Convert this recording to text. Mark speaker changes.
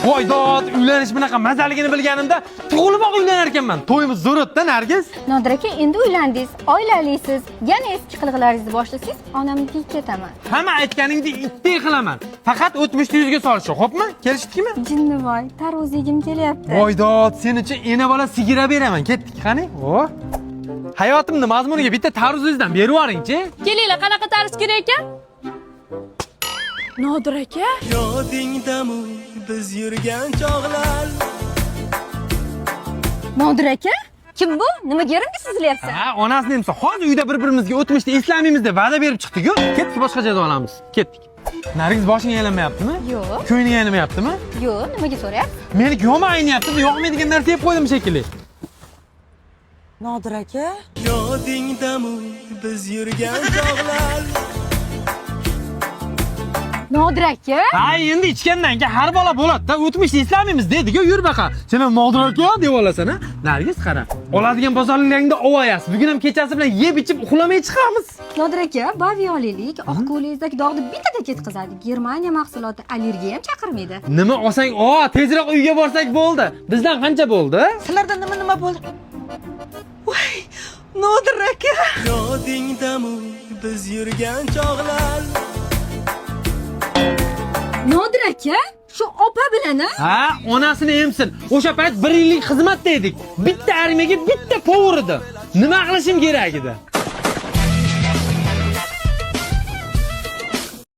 Speaker 1: Voydod, uylanish bunaqa mazaligini bilganimda tug'ilib uylanar ekanman. To'yimiz zo'r o'tdi, Nargiz.
Speaker 2: Nodir aka, endi uylandingiz, oilalisiz. Yana eski qilg'ilaringizni boshlasangiz, onamnikiga ketaman.
Speaker 1: Hamma aytganingdek itdek qilaman. Faqat o'tmishni yuzga solish, xo'pmi? Kelishdikmi?
Speaker 2: Jinnivoy, tarvuz yegim kelyapti.
Speaker 1: Voydod, sen uchun ena bola sigira beraman. Ketdik, qani? O. Hayotimning mazmuniga bitta tarvuzingizdan berib yuboring-chi.
Speaker 3: Kelinglar, qanaqa tarvuz kerak ekan? Nodir aka,
Speaker 4: Yodingdami biz yurgan chog'lar.
Speaker 2: Nodir aka, kim bu? Nimaga yerimga sizilyapsiz?
Speaker 1: Ha, onasi nemsa, hozir uyda bir-birimizga o'tmishni eslamaymiz deb va'da berib chiqdik-ku. Ketdik, boshqa joyda olamiz. Ketdik. Nargiz boshing aylanmayaptimi?
Speaker 2: Yo'q.
Speaker 1: Ko'ngling aylanmayaptimi?
Speaker 2: Yo'q, nimaga so'rayapsiz?
Speaker 1: Meni yo'mayapti, yoqmaydigan narsa yeb qo'ydim shekilli.
Speaker 5: Nodir aka,
Speaker 4: Yodingdami biz yurgan chog'lar.
Speaker 2: Nodir aka?
Speaker 1: Ha, endi ichgandan keyin har bola bo'ladi-da. O'tmishni eslamaymiz dedi-ku, yur baqa. Sen ham Nodir aka deb olasan, ha? Nargiz qara. Oladigan bozorlaringda ovoyasiz. Bugun ham kechasi bilan yeb ichib uxlamay chiqamiz.
Speaker 2: Nodir aka, baviyolilik, oq ko'ylingizdagi dog'ni bittada ketkazadi. Germaniya mahsuloti allergiya ham chaqirmaydi.
Speaker 1: Nima olsang, tezroq uyga borsak bo'ldi. Bizdan qancha bo'ldi?
Speaker 5: sizlarda nima bo'ldi? Voy, Nodir aka.
Speaker 4: Yodingdami biz yurgan chog'lar.
Speaker 2: Nodir aka, shu opa bilan
Speaker 1: Ha, onasini emsin. O'sha payt 1 yillik xizmatda edik. Bitta armiyaga bitta povur edi. Nima qilishim kerak edi?